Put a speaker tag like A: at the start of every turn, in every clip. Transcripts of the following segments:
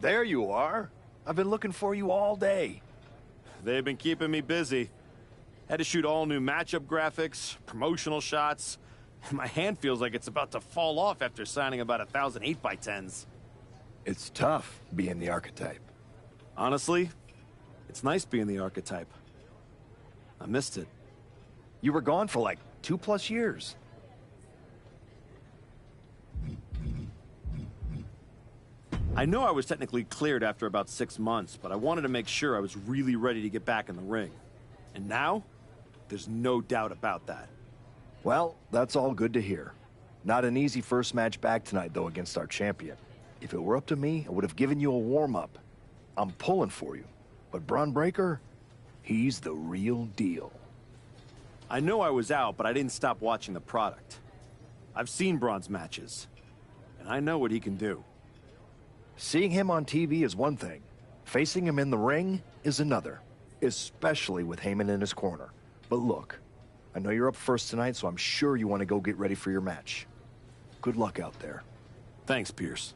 A: There you are. I've been looking for you all day.
B: They've been keeping me busy. Had to shoot all new matchup graphics, promotional shots. My hand feels like it's about to fall off after signing about 1,000 8x10s.
A: It's tough being the archetype.
B: Honestly, it's nice being the archetype. I missed it.
A: You were gone for like 2+ years.
B: I know I was technically cleared after about 6 months, but I wanted to make sure I was really ready to get back in the ring. And now, there's no doubt about that.
A: Well, that's all good to hear. Not an easy first match back tonight, though, against our champion. If it were up to me, I would have given you a warm-up. I'm pulling for you. But Bron Breakker, he's the real deal.
B: I know I was out, but I didn't stop watching the product. I've seen Bron's matches, and I know what he can do.
A: Seeing him on TV is one thing. Facing him in the ring is another. Especially with Heyman in his corner. But look, I know you're up first tonight, so I'm sure you want to go get ready for your match. Good luck out there.
B: Thanks, Pierce.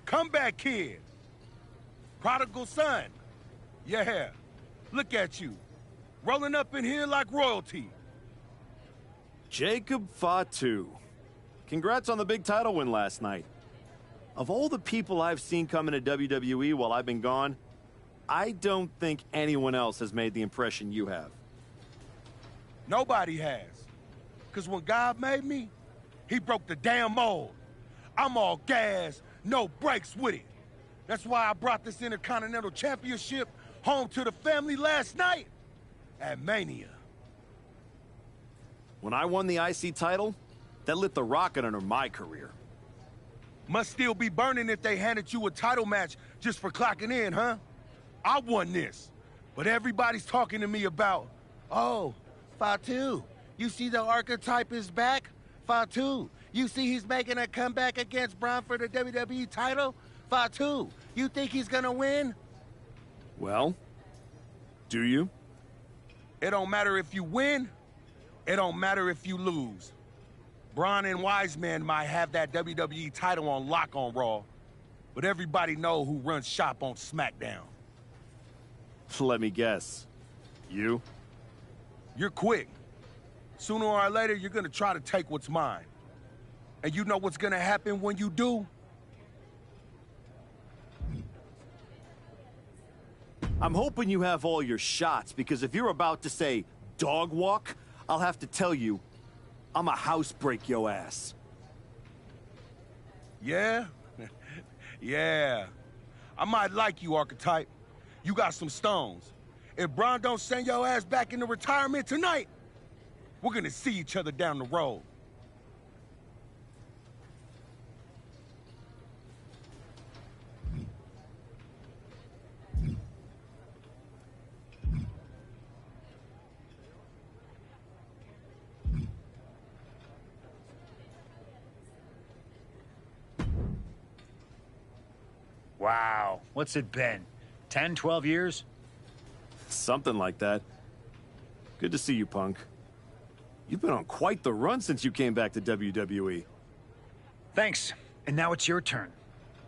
C: Comeback kid. Prodigal son. Yeah, look at you. Rolling up in here like royalty.
B: Jacob Fatu. Congrats on the big title win last night. Of all the people I've seen come into WWE while I've been gone, I don't think anyone else has made the impression you have.
C: Nobody has. Because when God made me, he broke the damn mold. I'm all gas, no brakes with it. That's why I brought this Intercontinental Championship home to the family last night at Mania.
B: When I won the IC title, that lit the rocket under my career.
C: Must still be burning if they handed you a title match just for clocking in, huh? I won this, but everybody's talking to me about, oh, Fatu, you see the archetype is back? Fatu, you see he's making a comeback against Bron for the WWE title? Fatu, you think he's gonna win?
B: Well, do you?
C: It don't matter if you win, it don't matter if you lose. Bron and Wiseman might have that WWE title on lock on Raw, but everybody know who runs shop on SmackDown.
B: Let me guess. You?
C: You're quick. Sooner or later, you're gonna try to take what's mine. And you know what's gonna happen when you do?
B: I'm hoping you have all your shots, because if you're about to say dog walk, I'll have to tell you, I'm a house break yo ass.
C: Yeah? Yeah. I might like you, Archetype. You got some stones. If Bron don't send your ass back into retirement tonight, we're gonna see each other down the road.
D: Wow, what's it been? 10, 12 years?
B: Something like that. Good to see you, Punk. You've been on quite the run since you came back to WWE.
D: Thanks, and now it's your turn.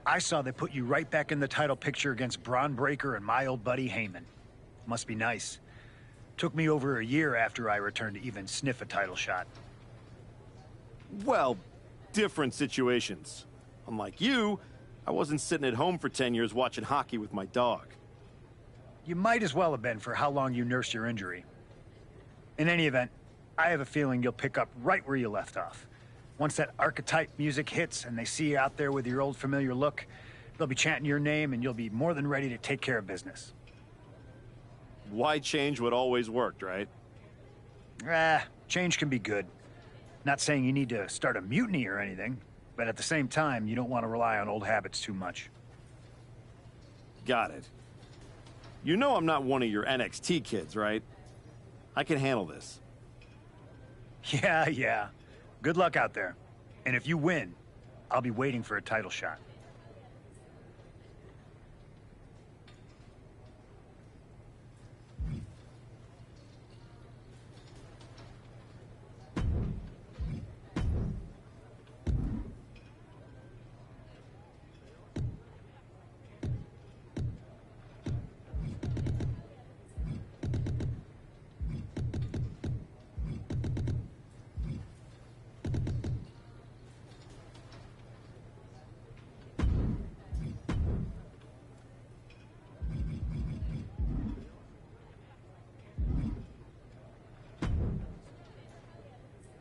D: I saw they put you right back in the title picture against Bron Breakker and my old buddy Heyman. Must be nice. Took me over a year after I returned to even sniff a title shot.
B: Well, different situations. Unlike you, I wasn't sitting at home for 10 years watching hockey with my dog.
D: You might as well have been for how long you nursed your injury. In any event, I have a feeling you'll pick up right where you left off. Once that archetype music hits and they see you out there with your old familiar look, they'll be chanting your name and you'll be more than ready to take care of business.
B: Why change what always worked, right?
D: Change can be good. Not saying you need to start a mutiny or anything, but at the same time, you don't want to rely on old habits too much.
B: Got it. You know I'm not one of your NXT kids, right? I can handle this.
D: Yeah. Good luck out there. And if you win, I'll be waiting for a title shot.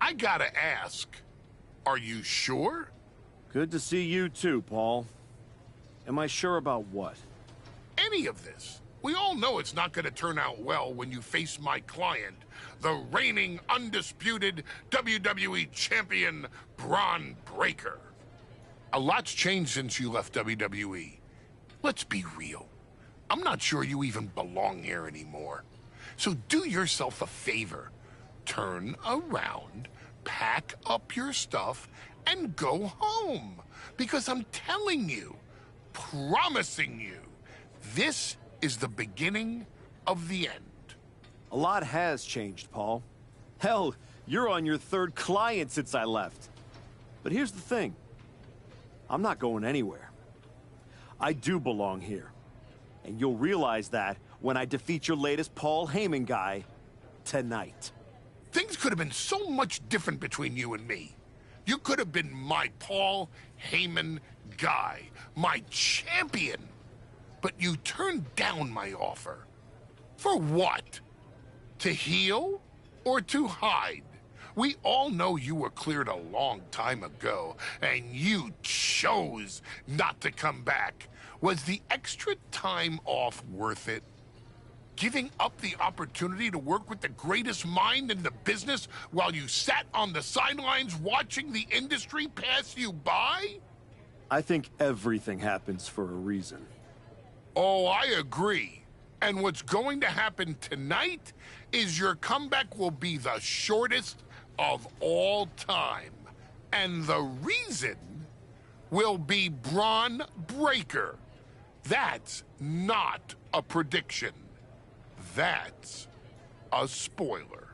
E: I gotta ask, are you sure?
B: Good to see you too, Paul. Am I sure about what?
E: Any of this. We all know it's not gonna turn out well when you face my client, the reigning, undisputed WWE Champion, Bron Breakker. A lot's changed since you left WWE. Let's be real. I'm not sure you even belong here anymore. So do yourself a favor. Turn around, pack up your stuff, and go home. Because I'm telling you, promising you, this is the beginning of the end.
B: A lot has changed, Paul. Hell, you're on your third client since I left. But here's the thing. I'm not going anywhere. I do belong here. And you'll realize that when I defeat your latest Paul Heyman guy tonight.
E: Things could have been so much different between you and me. You could have been my Paul Heyman guy, my champion. But you turned down my offer. For what? To heal or to hide? We all know you were cleared a long time ago, and you chose not to come back. Was the extra time off worth it? Giving up the opportunity to work with the greatest mind in the business while you sat on the sidelines watching the industry pass you by?
B: I think everything happens for a reason.
E: Oh, I agree. And what's going to happen tonight is your comeback will be the shortest of all time. And the reason will be Bron Breakker. That's not a prediction. That's a spoiler.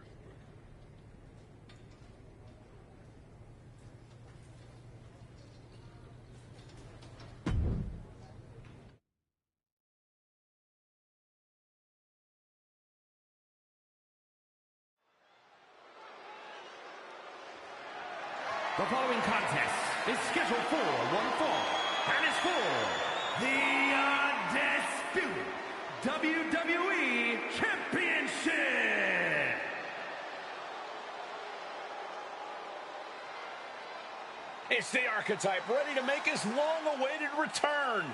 F: The following contest is scheduled for one fall, and is for the undisputed WWE Championship. It's the Archetype ready to make his long-awaited return.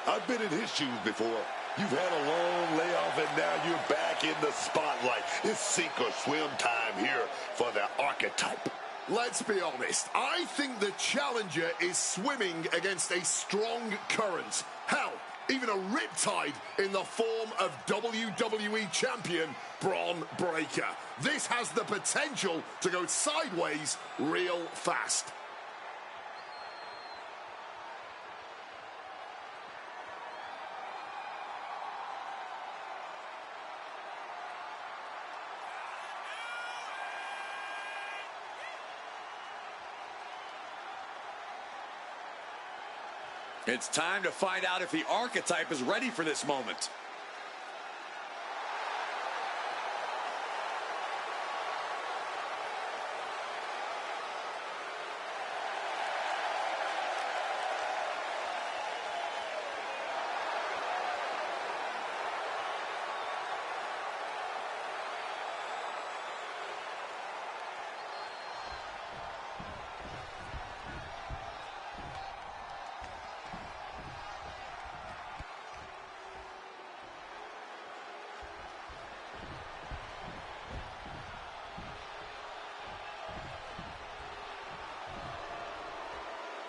G: I've been in his shoes before. You've had a long layoff, and now you're back in the spotlight. It's sink or swim time here for the Archetype.
H: Let's be honest. I think the challenger is swimming against a strong current. Hell, even a riptide in the form of WWE Champion Bron Breakker. This has the potential to go sideways real fast.
I: It's time to find out if the Archetype is ready for this moment.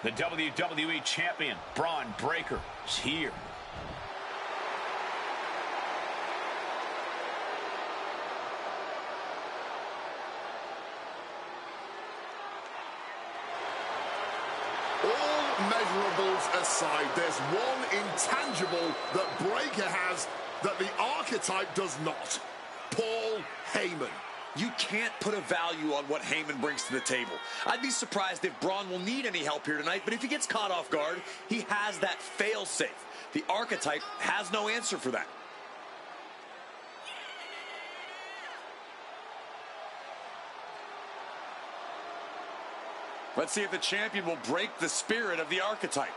F: The WWE Champion, Bron Breakker, is here.
H: All measurables aside, there's one intangible that Breakker has that the Archetype does not. Paul Heyman.
I: You can't put a value on what Heyman brings to the table. I'd be surprised if Bron will need any help here tonight, but if he gets caught off guard, he has that fail-safe. The Archetype has no answer for that. Let's see if the champion will break the spirit of the archetype.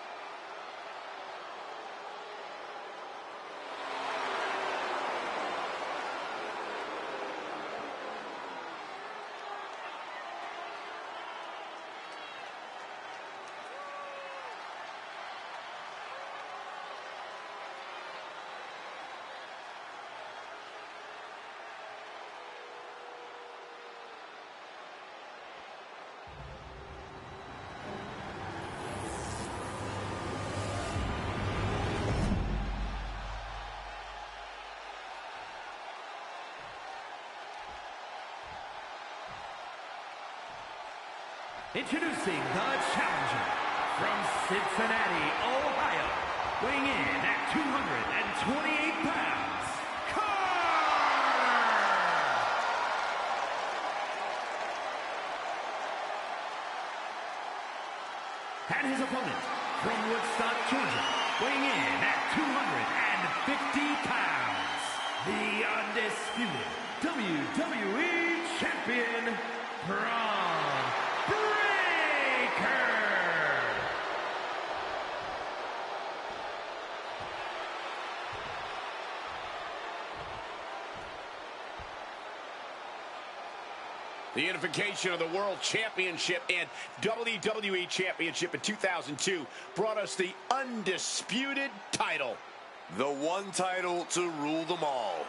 F: Introducing the challenger from Cincinnati, Ohio, weighing in at 228 pounds, and his opponent from Woodstock, Georgia, weighing in at 250 pounds, the undisputed WWE Champion, Bron. The unification of the World Championship and WWE Championship in 2002 brought us the undisputed title.
I: The one title to rule them all.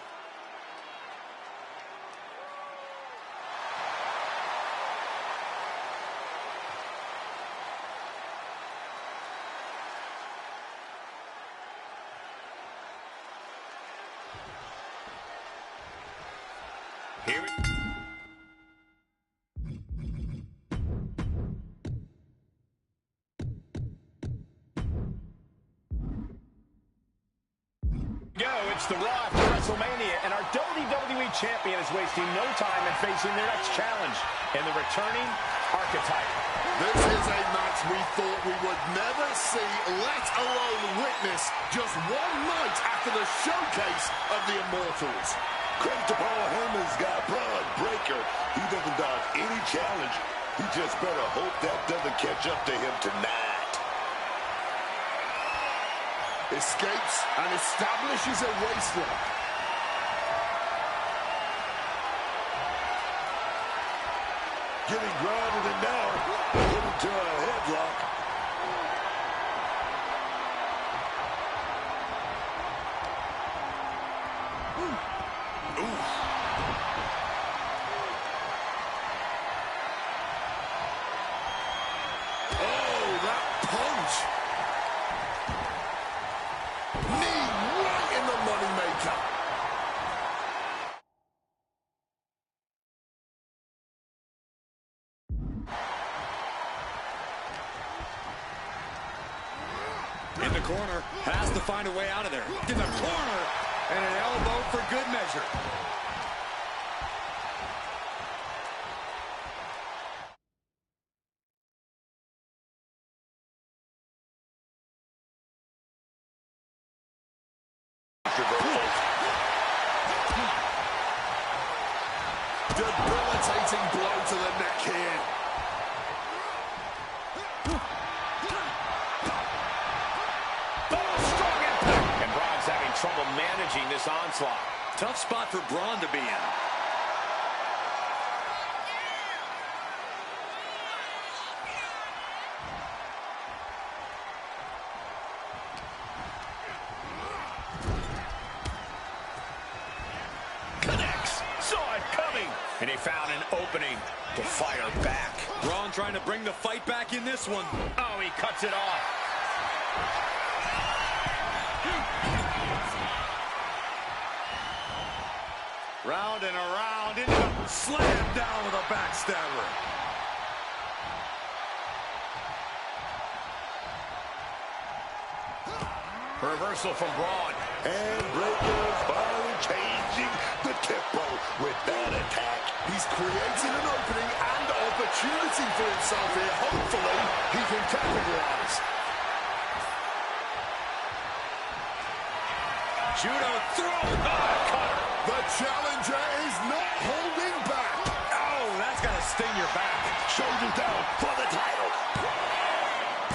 F: Here we go. It's the Raw after WrestleMania, and our WWE Champion is wasting no time in facing their next challenge in the returning archetype.
H: This is a match we thought we would never see, let alone witness, just one night after the showcase of the Immortals.
G: Credit to Paul Heyman's got Bron Breakker. He doesn't dodge any challenge. He just better hope that doesn't catch up to him tonight.
H: Escapes and establishes a waistlock.
G: Getting grounded and now put into a headlock.
I: In the corner, has to find a way out of there. In the corner, and an elbow for good measure.
H: Debilitating blow to the neck here.
F: Trouble managing this onslaught.
I: Tough spot for Bron to be in.
F: Connects. Saw it coming. And he found an opening to fire back.
I: Bron trying to bring the fight back in this one.
F: Oh, he cuts it off.
I: Round and around, into the slam down with a backstabber.
F: Reversal from Bron.
G: And Breakker's finally changing the tempo with that attack.
H: He's creating an opening and opportunity for himself here. Hopefully, he can capitalize.
F: Judo throw. Oh, cutter.
H: The challenger is not holding back.
I: Oh, that's got to sting
F: on your back.
G: Shoulders down for the title.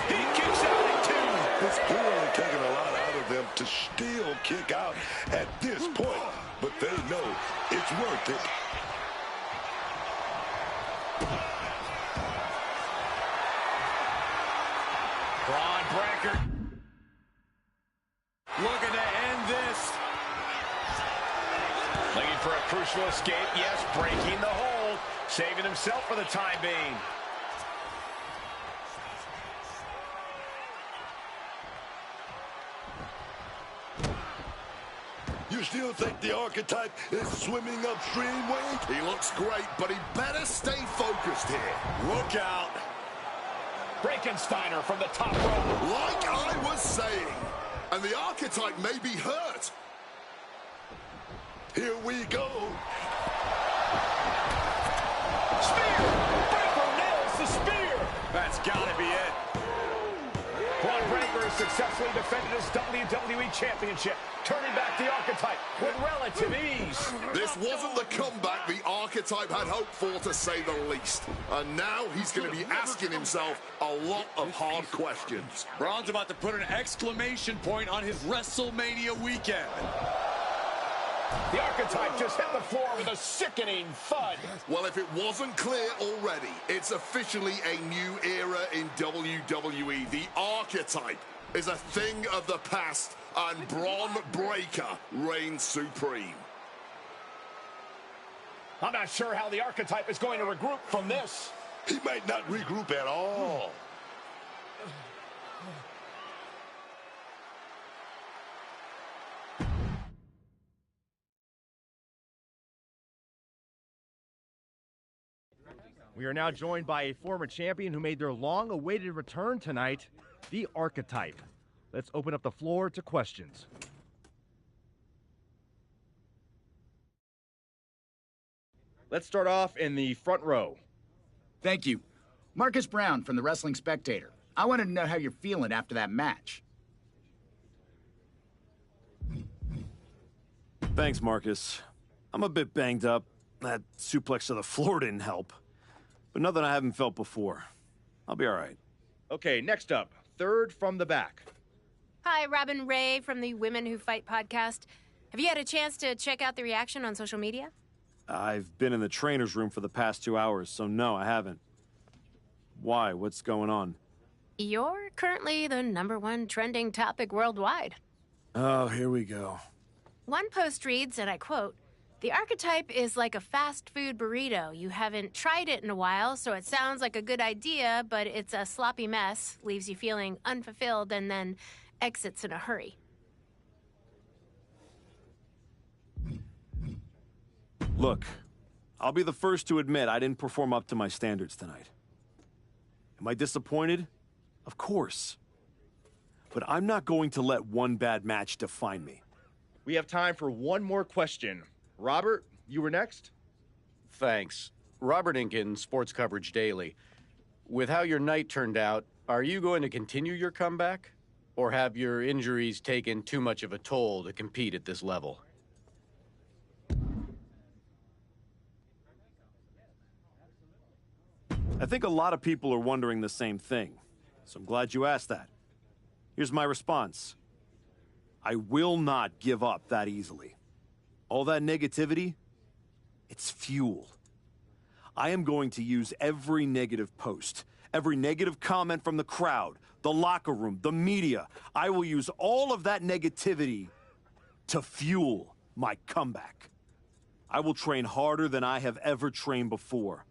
F: He kicks out at 2.
G: It's clearly taking a lot out of them to still kick out at this point, but they know it's worth it.
F: Bron Breaker looking to end this. Looking for a crucial escape. Yes, breaking the hold. Saving himself for the time being.
G: You still think the Archetype is swimming upstream, Wade?
H: He looks great, but he better stay focused here.
F: Look out. Breakensteiner from the top rope.
H: Like I was saying, and the Archetype may be hurt.
G: Here we go.
F: Spear! Breaker nails the spear! That's gotta be it. Bron Breaker has successfully defended his WWE Championship, turning back the Archetype with relative ease.
H: This wasn't the comeback the Archetype had hoped for, to say the least. And now he's going to be asking himself a lot of hard questions.
I: Bron's about to put an exclamation point on his WrestleMania weekend.
F: The Archetype just hit the floor with a sickening thud.
H: Well, if it wasn't clear already, it's officially a new era in WWE. The Archetype is a thing of the past, and Bron Breaker reigns supreme.
F: I'm not sure how the Archetype is going to regroup from this.
G: He might not regroup at all.
J: We are now joined by a former champion who made their long-awaited return tonight, the Archetype. Let's open up the floor to questions. Let's start off in the front row.
K: Thank you. Marcus Brown from the Wrestling Spectator. I wanted to know how you're feeling after that match.
B: Thanks, Marcus. I'm a bit banged up. That suplex to the floor didn't help. But nothing I haven't felt before. I'll be all right.
J: Okay, next up, third from the back.
L: Hi, Robin Ray from the Women Who Fight podcast. Have you had a chance to check out the reaction on social media?
B: I've been in the trainer's room for the past 2 hours, so no, I haven't. Why? What's going on?
L: You're currently the #1 trending topic worldwide.
B: Oh, here we go.
L: One post reads, and I quote, "The Archetype is like a fast food burrito. You haven't tried it in a while, so it sounds like a good idea, but it's a sloppy mess, leaves you feeling unfulfilled, and then exits in a hurry."
B: Look, I'll be the first to admit I didn't perform up to my standards tonight. Am I disappointed? Of course. But I'm not going to let one bad match define me.
J: We have time for one more question. Robert, you were next?
M: Thanks. Robert Inkin, Sports Coverage Daily. With how your night turned out, are you going to continue your comeback? Or have your injuries taken too much of a toll to compete at this level?
B: I think a lot of people are wondering the same thing, so I'm glad you asked that. Here's my response. I will not give up that easily. All that negativity, it's fuel. I am going to use every negative post, every negative comment from the crowd, the locker room, the media. I will use all of that negativity to fuel my comeback. I will train harder than I have ever trained before.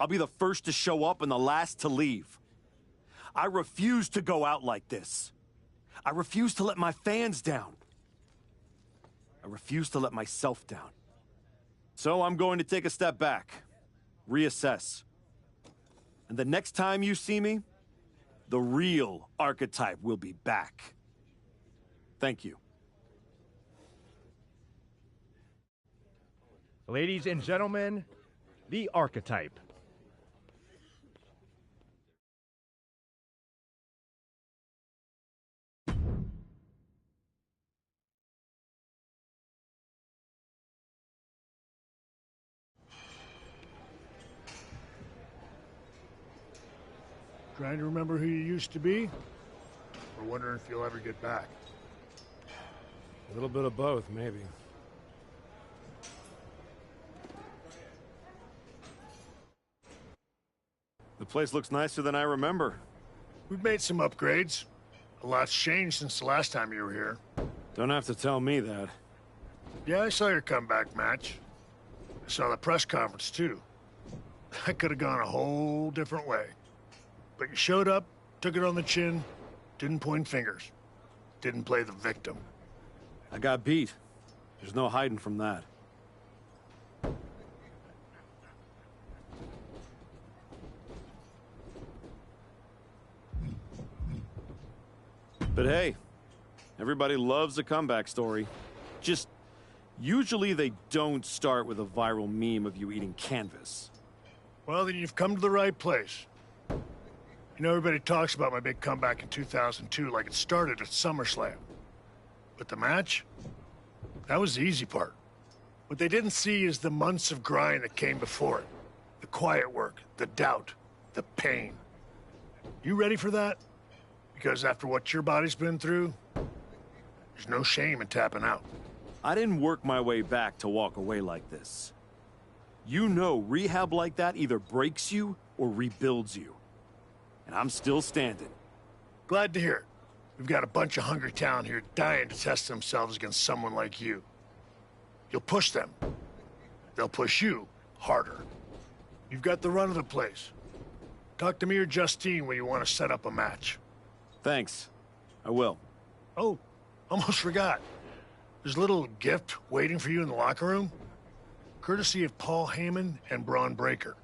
B: I'll be the first to show up and the last to leave. I refuse to go out like this. I refuse to let my fans down. I refuse to let myself down. So I'm going to take a step back, reassess. And the next time you see me, the real Archetype will be back. Thank you.
J: Ladies and gentlemen, the Archetype.
N: Trying to remember who you used to be? Or wondering if you'll ever get back?
O: A little bit of both, maybe.
B: The place looks nicer than I remember.
N: We've made some upgrades. A lot's changed since the last time you were here.
B: Don't have to tell me that.
N: Yeah, I saw your comeback match. I saw the press conference, too. That could have gone a whole different way. But you showed up, took it on the chin, didn't point fingers. Didn't play the victim.
B: I got beat. There's no hiding from that. But hey, everybody loves a comeback story. Just, usually they don't start with a viral meme of you eating canvas.
N: Well, then you've come to the right place. You know, everybody talks about my big comeback in 2002 like it started at SummerSlam. But the match? That was the easy part. What they didn't see is the months of grind that came before it. The quiet work, the doubt, the pain. You ready for that? Because after what your body's been through, there's no shame in tapping out.
B: I didn't work my way back to walk away like this. You know, rehab like that either breaks you or rebuilds you. And I'm still standing.
N: Glad to hear it. We've got a bunch of hungry talent here dying to test themselves against someone like you. You'll push them. They'll push you harder. You've got the run of the place. Talk to me or Justine when you want to set up a match.
B: Thanks. I will.
N: Oh, almost forgot. There's a little gift waiting for you in the locker room. Courtesy of Paul Heyman and Bron Breakker.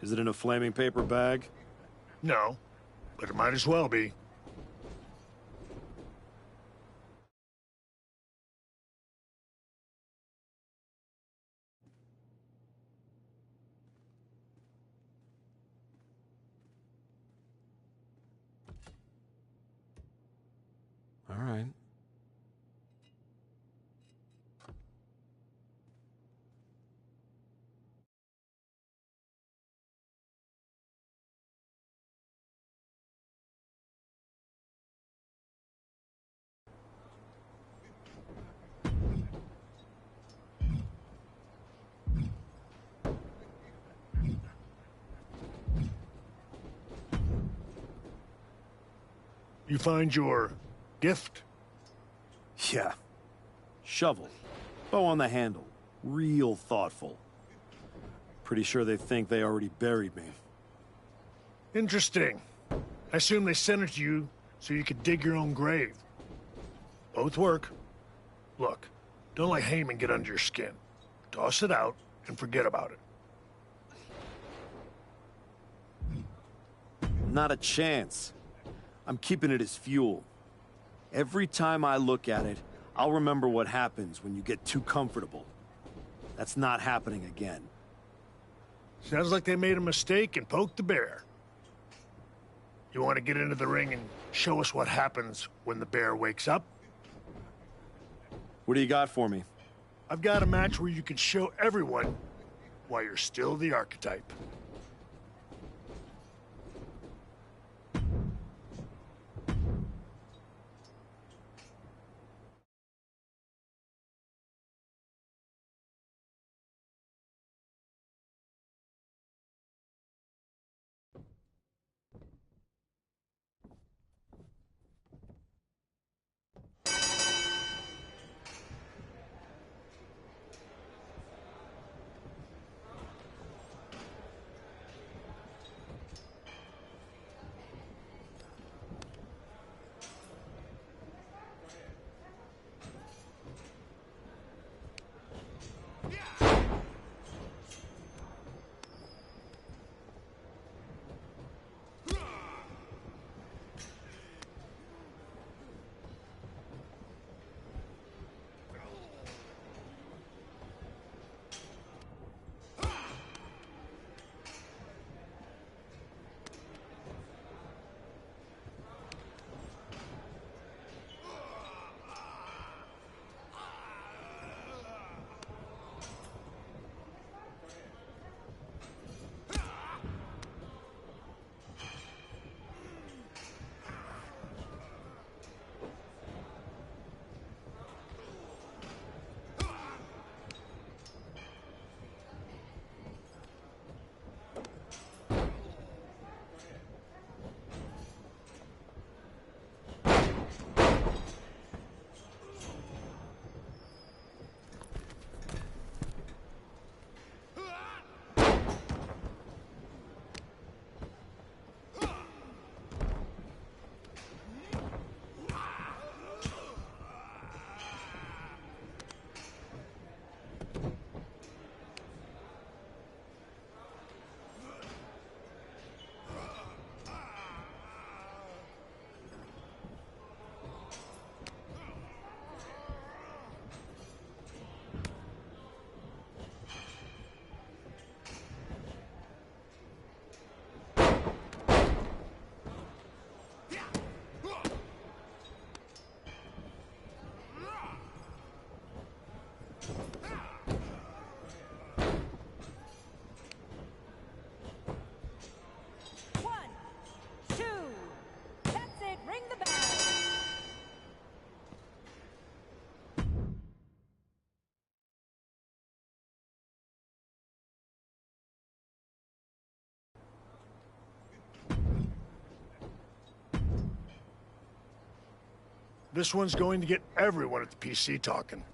B: Is it in a flaming paper bag?
N: No, but it might as well be.
B: All right.
N: You find your gift?
B: Yeah. Shovel. Bow on the handle. Real thoughtful. Pretty sure they think they already buried me.
N: Interesting. I assume they sent it to you so you could dig your own grave. Both work. Look, don't let Heyman get under your skin. Toss it out and forget about it.
B: Not a chance. I'm keeping it as fuel. Every time I look at it, I'll remember what happens when you get too comfortable. That's not happening again.
N: Sounds like they made a mistake and poked the bear. You want to get into the ring and show us what happens when the bear wakes up?
B: What do you got for me?
N: I've got a match where you can show everyone why you're still the archetype. This one's going to get everyone at the PC talking.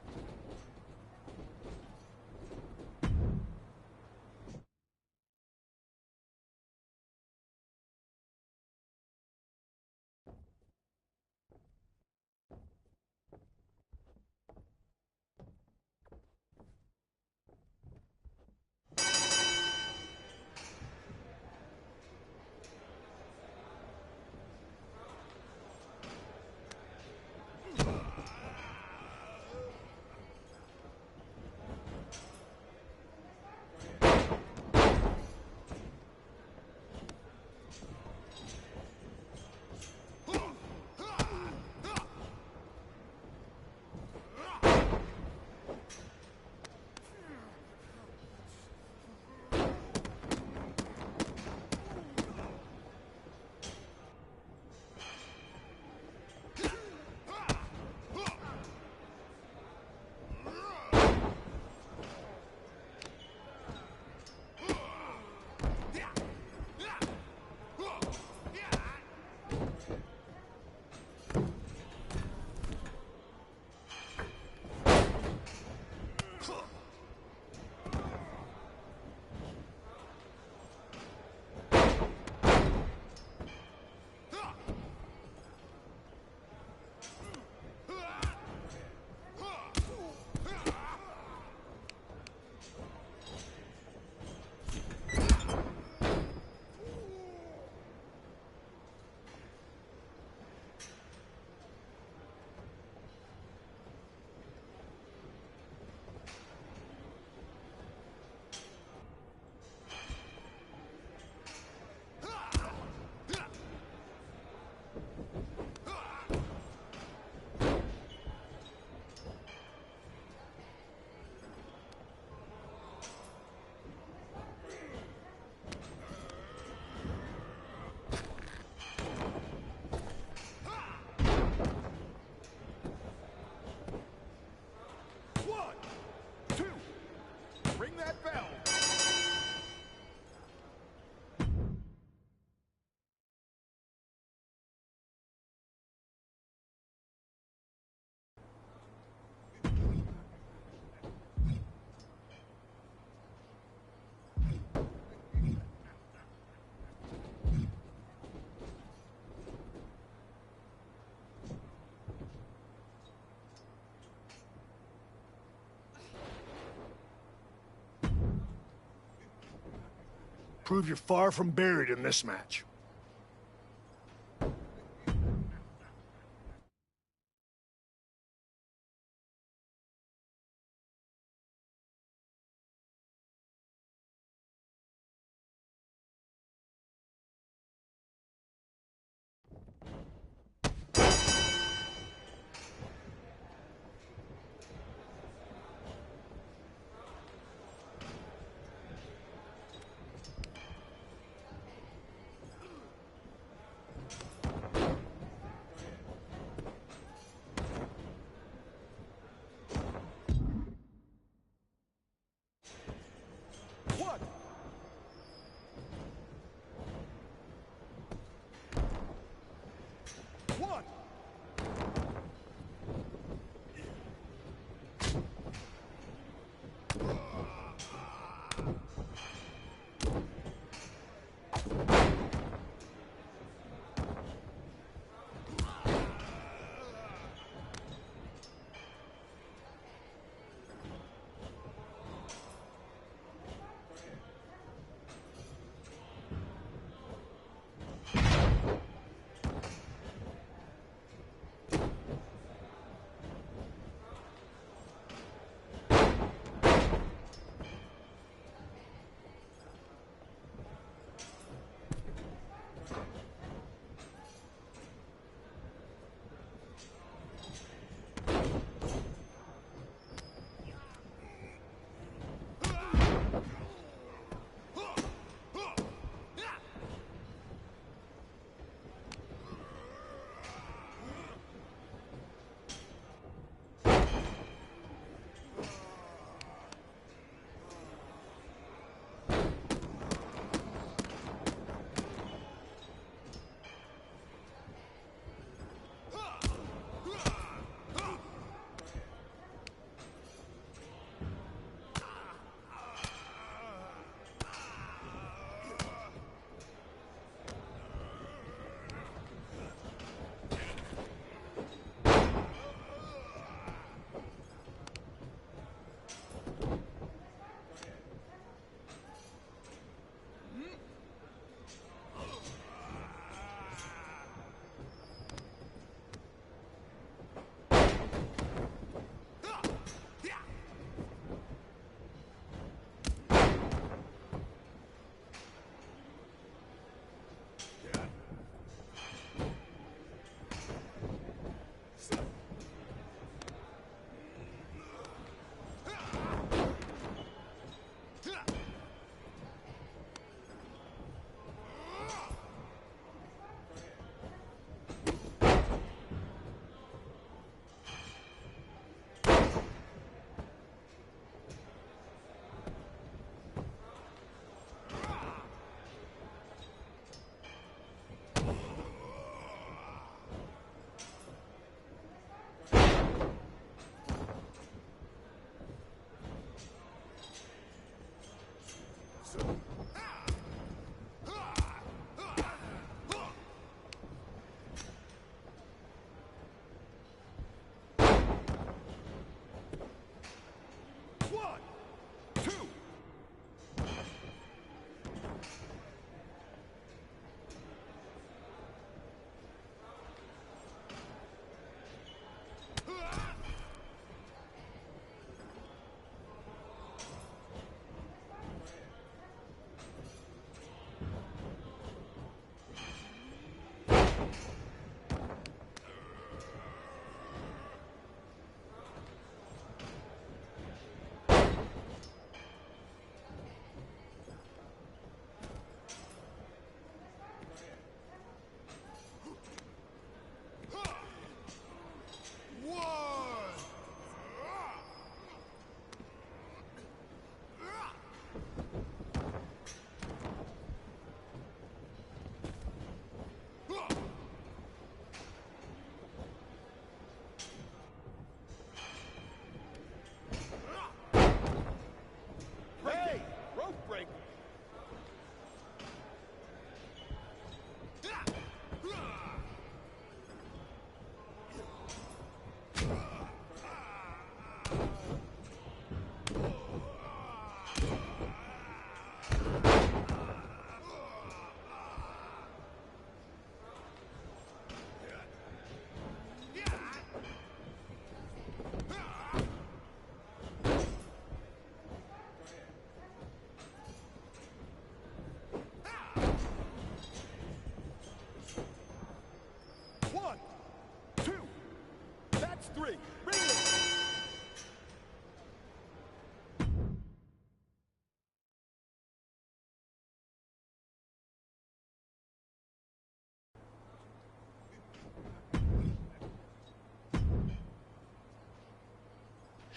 N: Prove you're far from buried in this match.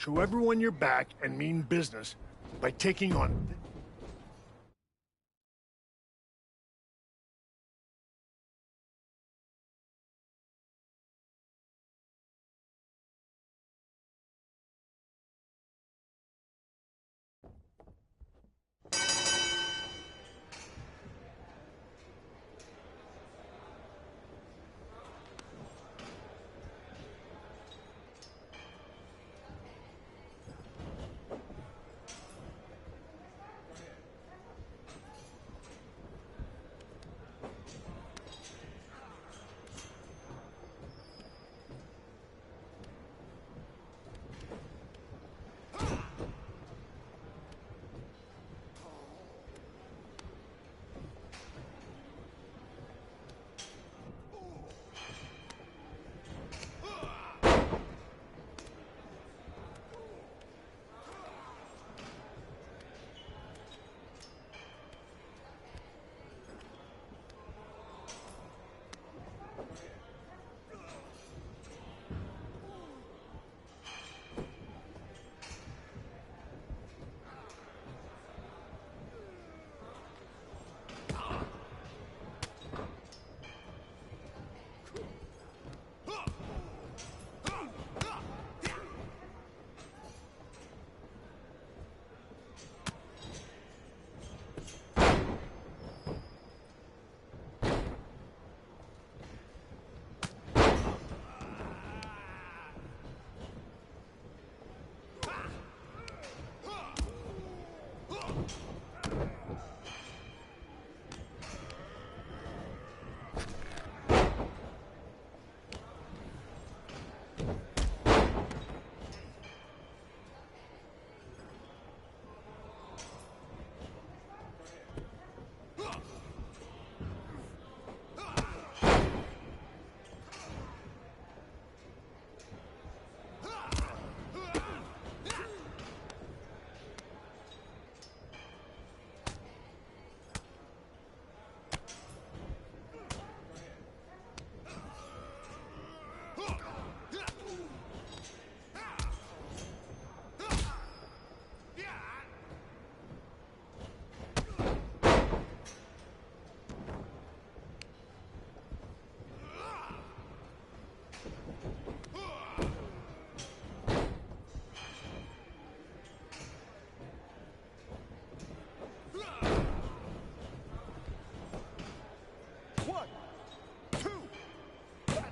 N: show everyone you're back and mean business by taking on...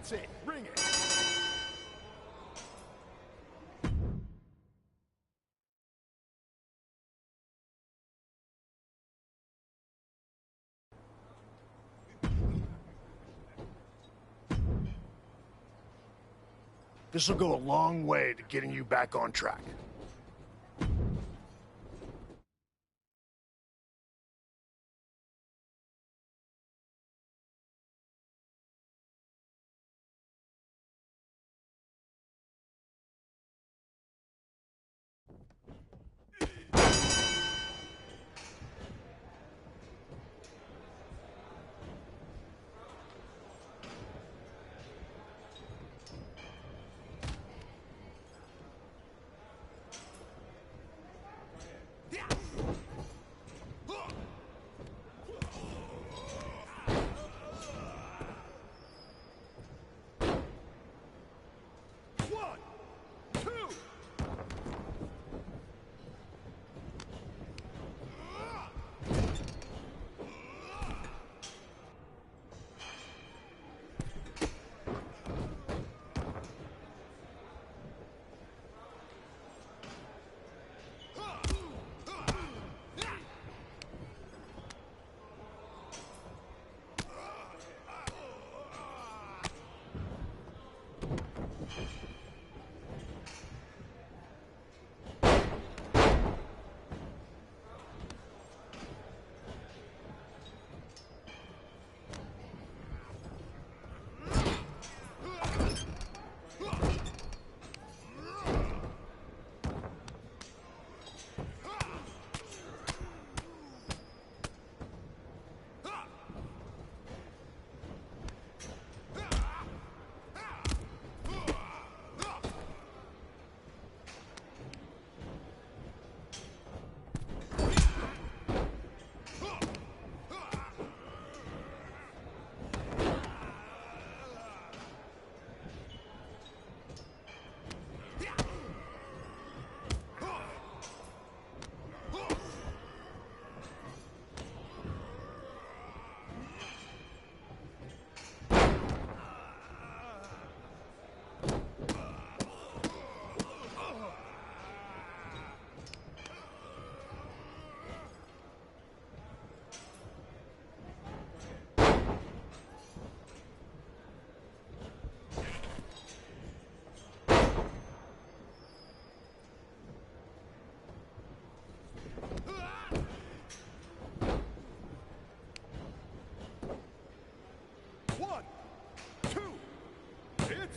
F: That's it. Bring it.
N: This will go a long way to getting you back on track.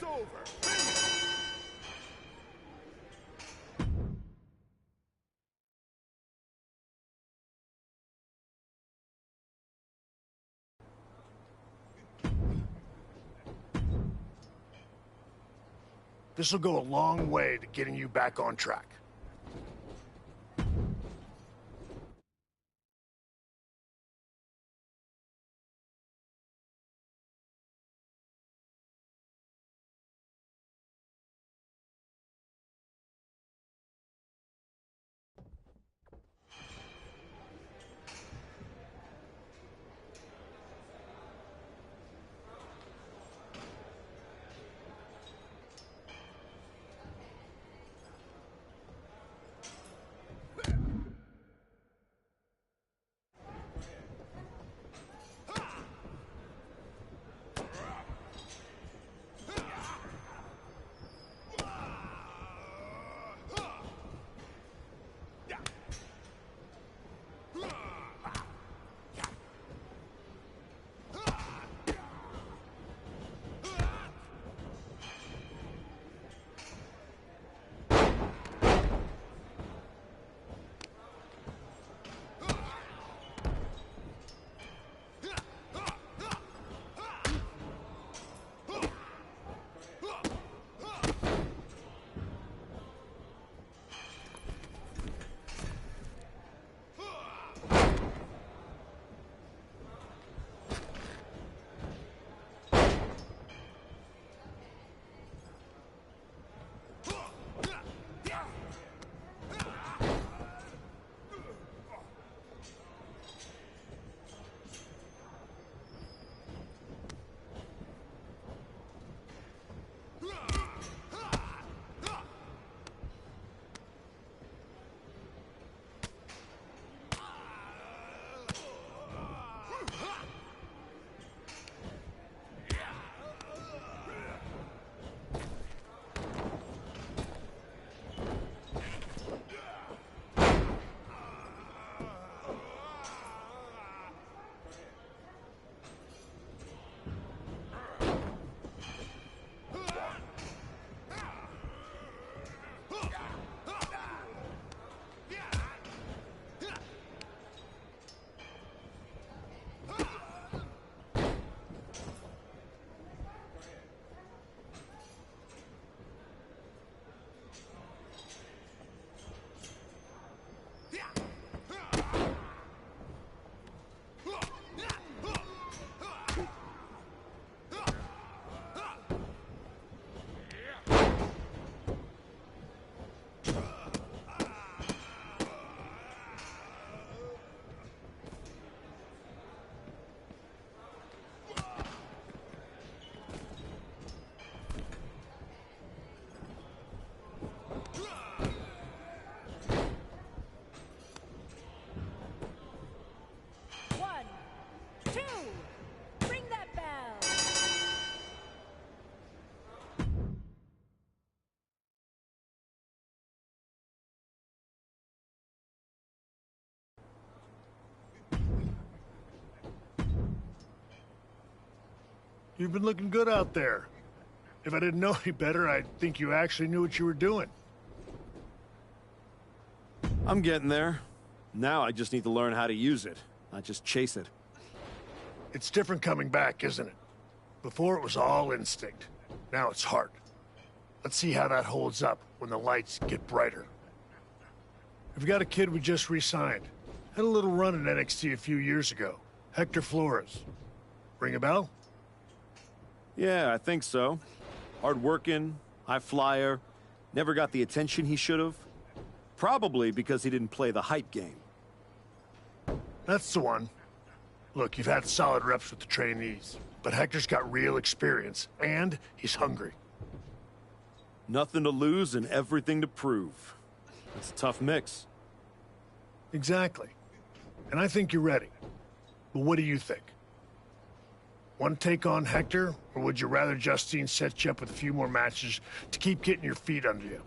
C: It's over.
N: This will go a long way to getting you back on track. You've been looking good out there. If I didn't know any better, I'd think you actually knew what you were doing.
B: I'm getting there. Now I just need to learn how to use it, not just chase it.
N: It's different coming back, isn't it? Before it was all instinct. Now it's heart. Let's see how that holds up when the lights get brighter. We've got a kid we just re-signed. Had a little run in NXT a few years ago. Hector Flores. Ring a bell?
B: Yeah, I think so. Hard-working, high flyer, never got the attention he should have. Probably because he didn't play the hype game.
N: That's the one. Look, you've had solid reps with the trainees, but Hector's got real experience, and he's hungry.
B: Nothing to lose and everything to prove. That's a tough mix.
N: Exactly. And I think you're ready. But what do you think? Want to take on Hector, or would you rather Justine set you up with a few more matches to keep getting your feet under you?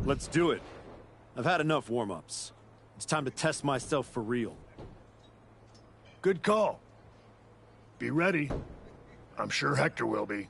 B: Let's do it. I've had enough warm-ups. It's time to test myself for real.
N: Good call. Be ready. I'm sure Hector will be.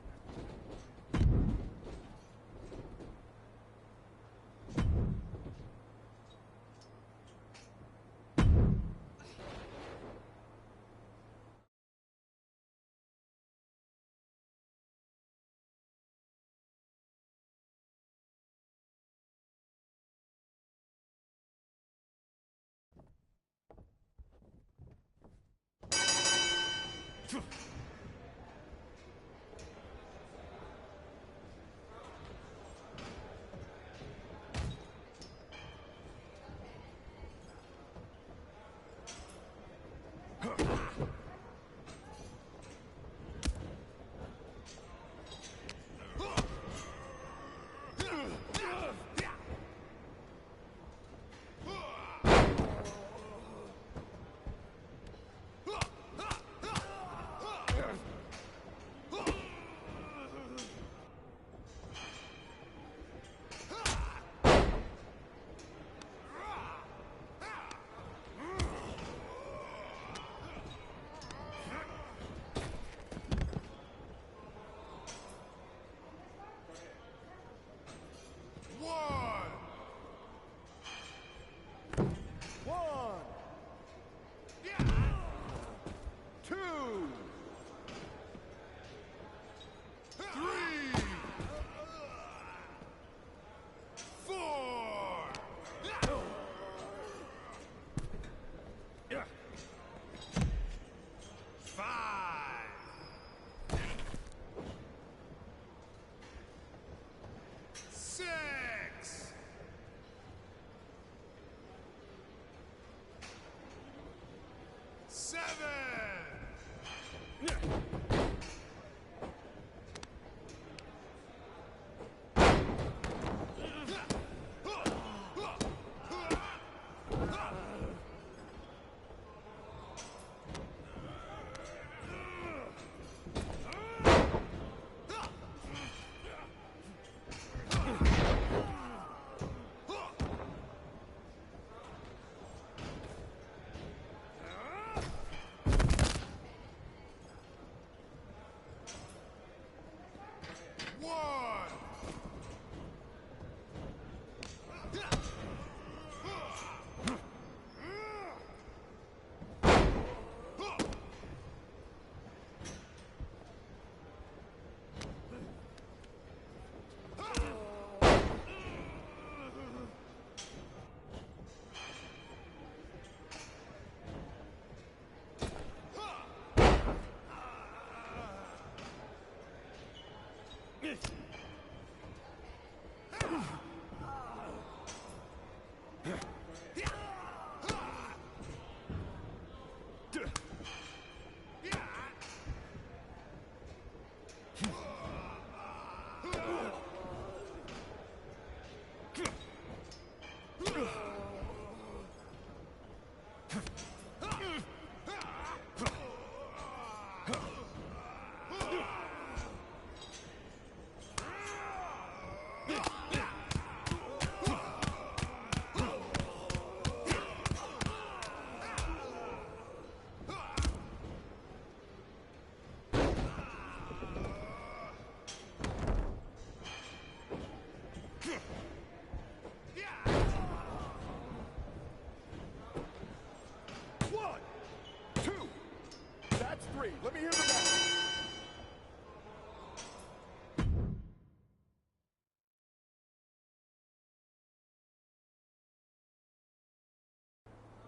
F: Let me hear the count.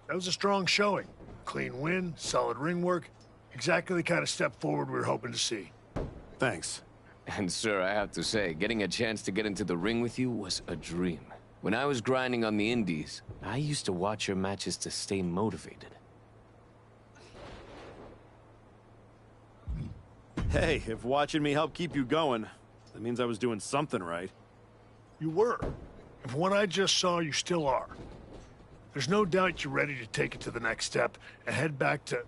N: That was a strong showing. Clean win, solid ring work. Exactly the kind of step forward we were hoping to see.
B: Thanks.
P: And sir, I have to say, getting a chance to get into the ring with you was a dream. When I was grinding on the indies, I used to watch your matches to stay motivated.
B: Hey, if watching me helped keep you going, that means I was doing something right.
N: You were. And from what I just saw, you still are. There's no doubt you're ready to take it to the next step and head back to...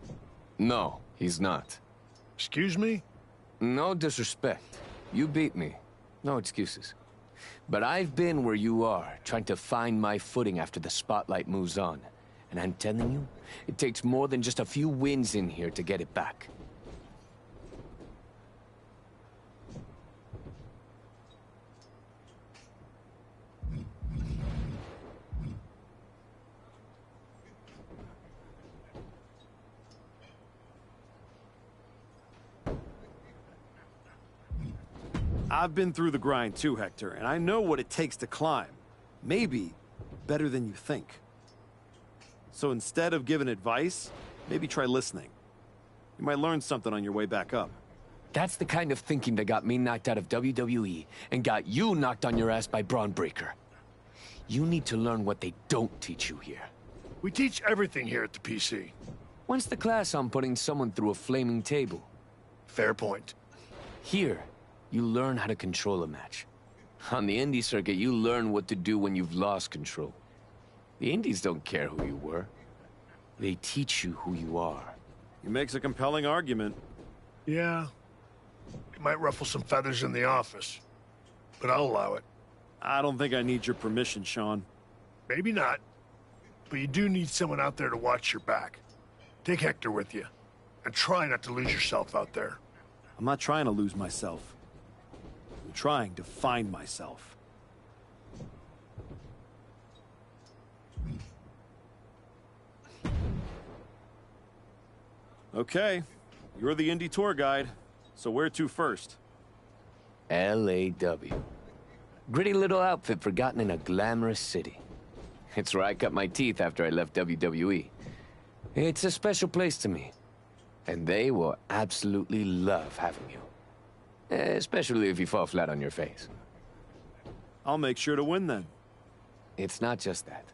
P: No, he's not.
N: Excuse me?
P: No disrespect. You beat me. No excuses. But I've been where you are, trying to find my footing after the spotlight moves on. And I'm telling you, it takes more than just a few wins in here to get it back.
B: I've been through the grind too, Hector, and I know what it takes to climb. Maybe better than you think. So instead of giving advice, maybe try listening. You might learn something on your way back up.
P: That's the kind of thinking that got me knocked out of WWE and got you knocked on your ass by Bron Breakker. You need to learn what they don't teach you here.
N: We teach everything here at the PC.
P: When's the class on putting someone through a flaming table?
N: Fair point.
P: Here, you learn how to control a match. On the indie circuit, you learn what to do when you've lost control. The indies don't care who you were. They teach you who you are.
B: He makes a compelling argument.
N: Yeah. It might ruffle some feathers in the office, but I'll allow it.
B: I don't think I need your permission, Sean.
N: Maybe not, but you do need someone out there to watch your back. Take Hector with you, and try not to lose yourself out there.
B: I'm not trying to lose myself. I'm trying to find myself. Okay, you're the indie tour guide, so where to first?
P: LAW. Gritty little outfit forgotten in a glamorous city. It's where I cut my teeth after I left WWE. It's a special place to me, and they will absolutely love having you. Especially if you fall flat on your face.
B: I'll make sure to win then.
P: It's not just that.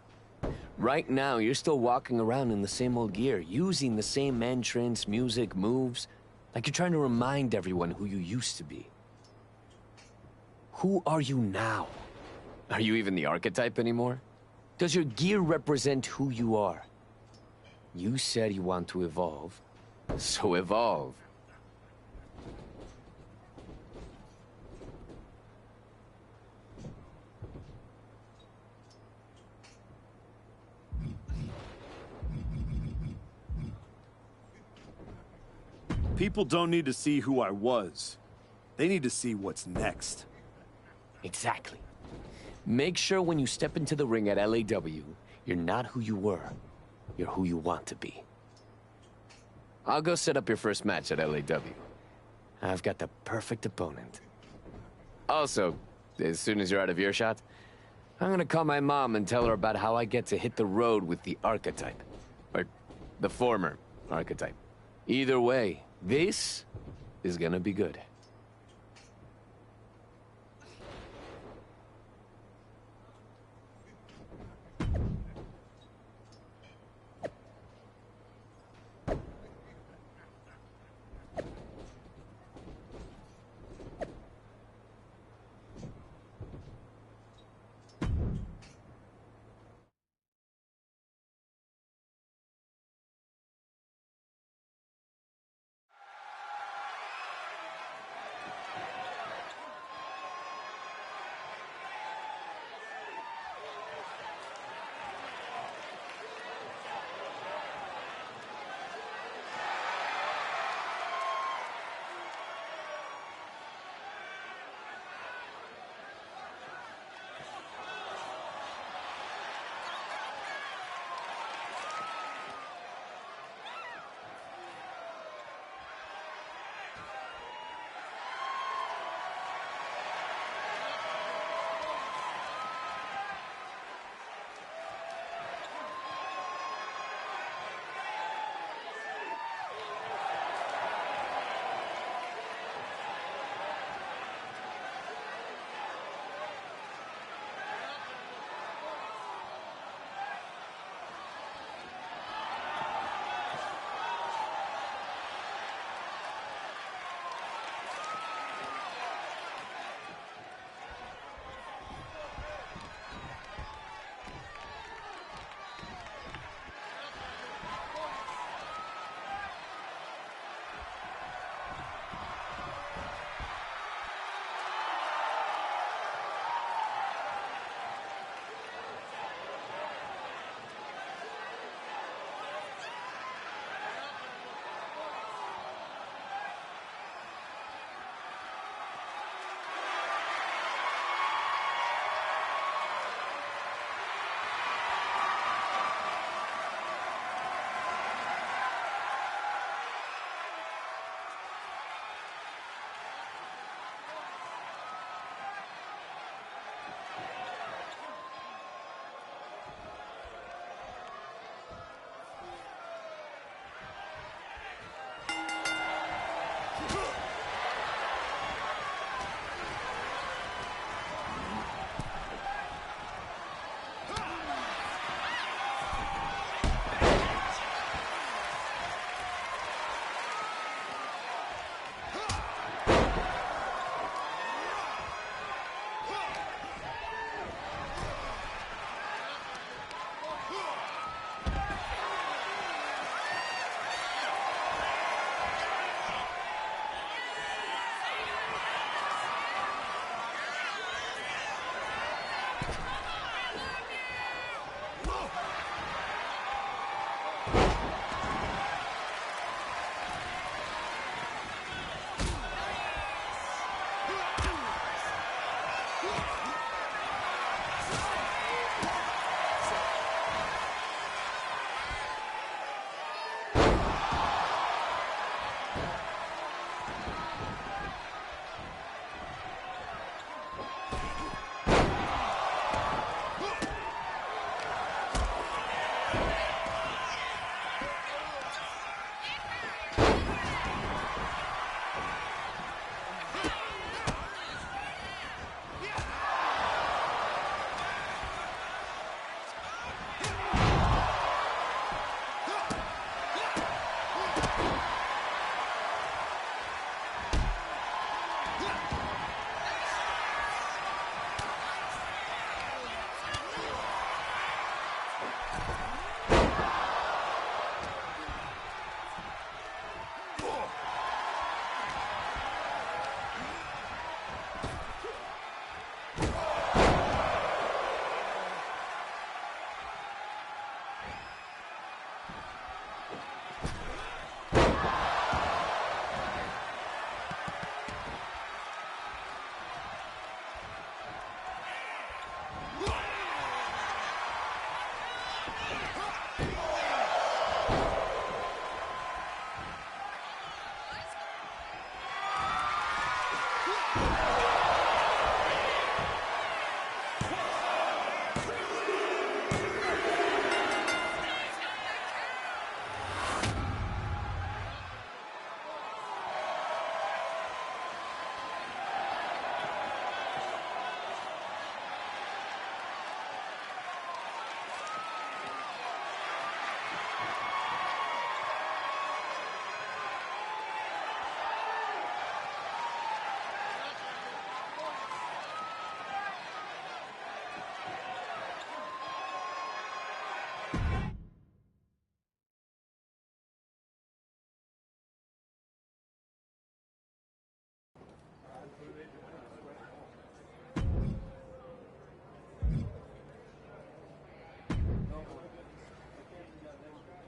P: Right now, you're still walking around in the same old gear, using the same entrance, music, moves, like you're trying to remind everyone who you used to be. Who are you now? Are you even the archetype anymore? Does your gear represent who you are? You said you want to evolve, so evolve.
B: People don't need to see who I was. They need to see what's next.
P: Exactly. Make sure when you step into the ring at LAW, you're not who you were. You're who you want to be. I'll go set up your first match at LAW. I've got the perfect opponent. Also, as soon as you're out of earshot, I'm gonna call my mom and tell her about how I get to hit the road with the archetype. Or the former archetype. Either way, this is gonna be good.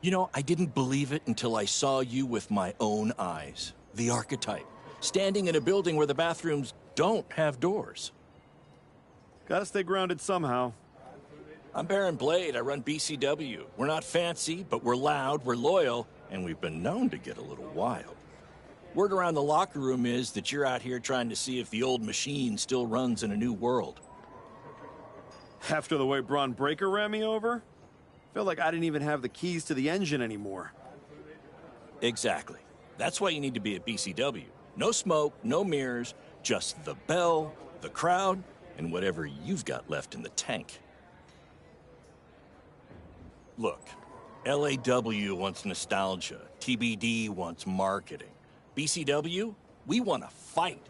Q: You know, I didn't believe it until I saw you with my own eyes. The archetype. Standing in a building where the bathrooms don't have doors.
B: Gotta stay grounded somehow.
Q: I'm Baron Blade. I run BCW. We're not fancy, but we're loud, we're loyal, and we've been known to get a little wild. Word around the locker room is that you're out here trying to see if the old machine still runs in a new world.
B: After the way Bron Breakker ran me over? Felt like I didn't even have the keys to the engine anymore.
Q: Exactly. That's why you need to be at BCW. No smoke, no mirrors, just the bell, the crowd, and whatever you've got left in the tank. Look, LAW wants nostalgia. TBD wants marketing. BCW, we want to fight.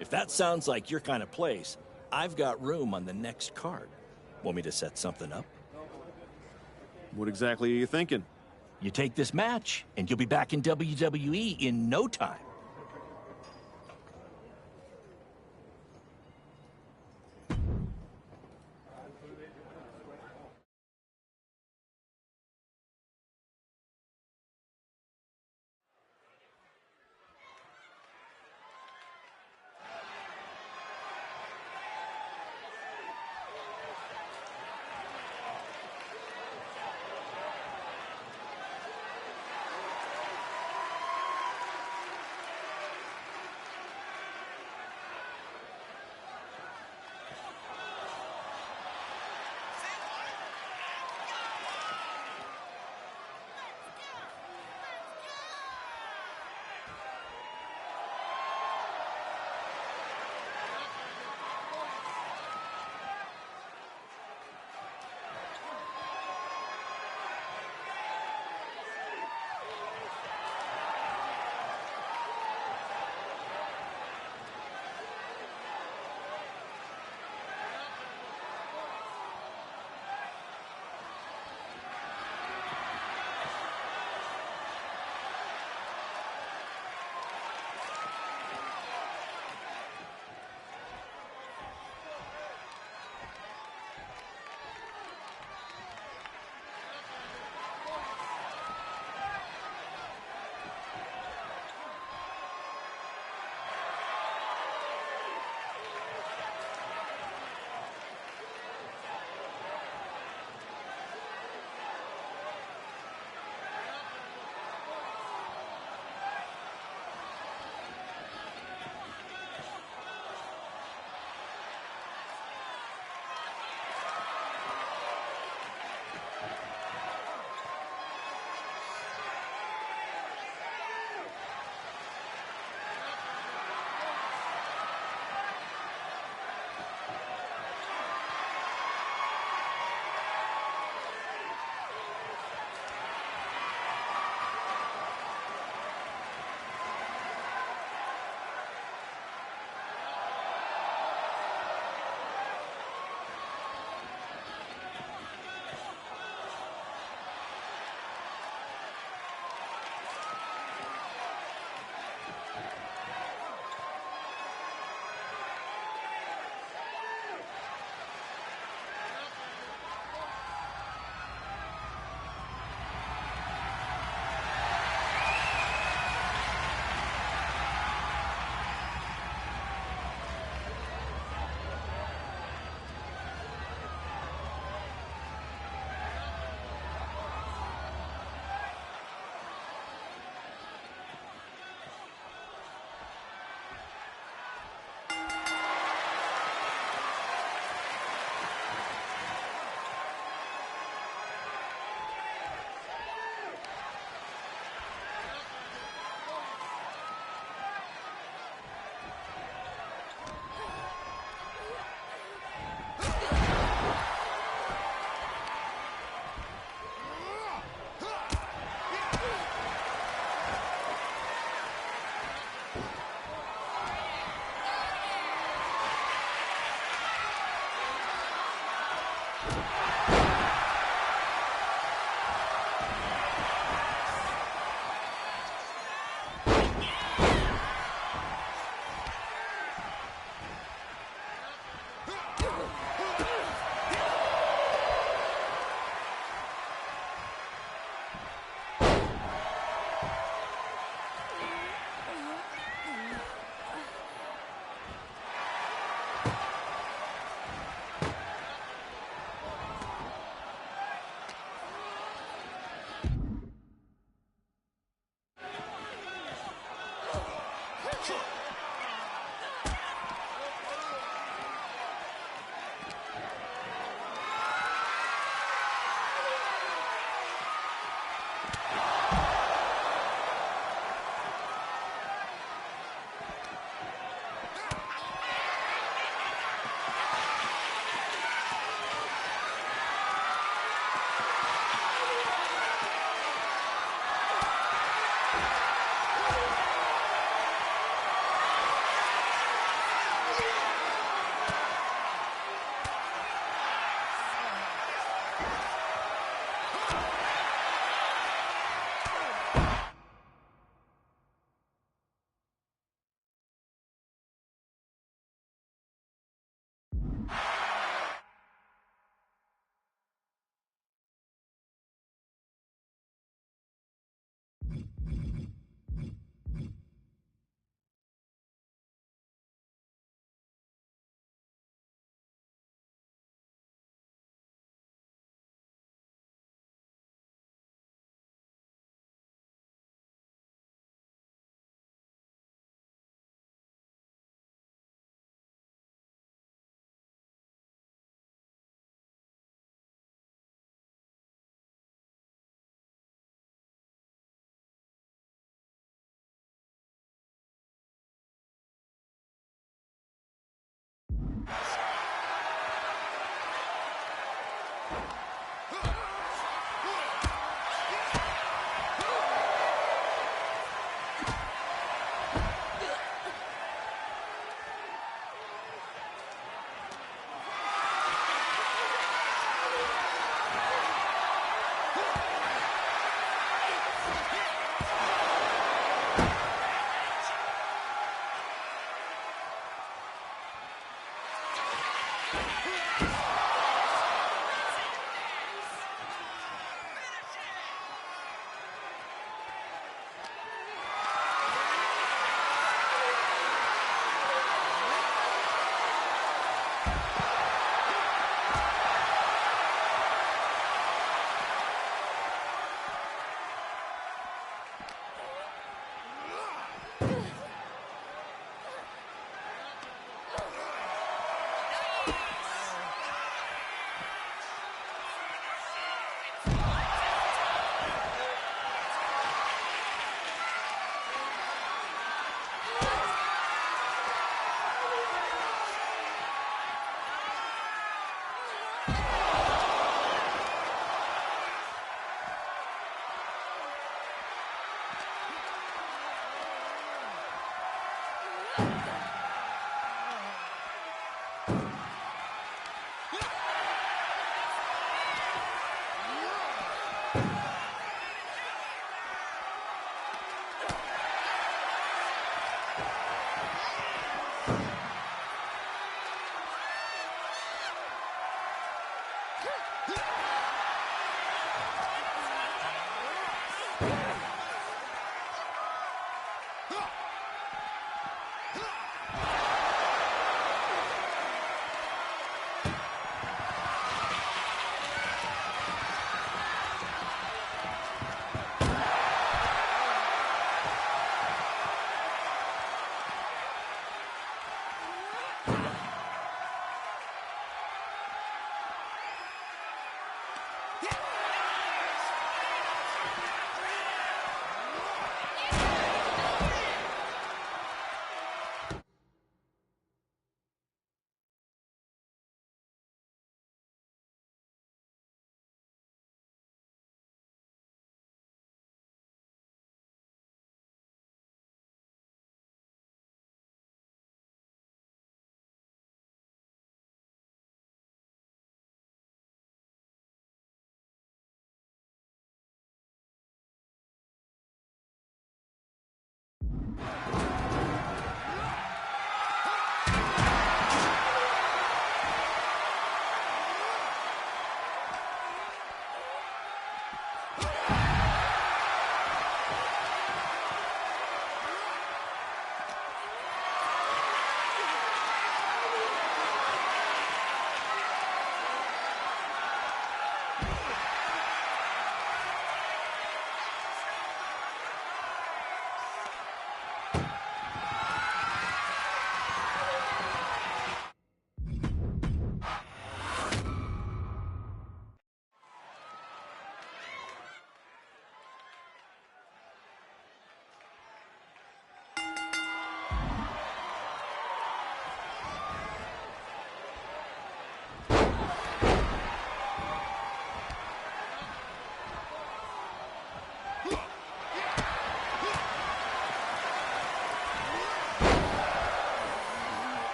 Q: If that sounds like your kind of place, I've got room on the next card. Want me to set something up?
B: What exactly are you thinking?
Q: You take this match, and you'll be back in WWE in no time.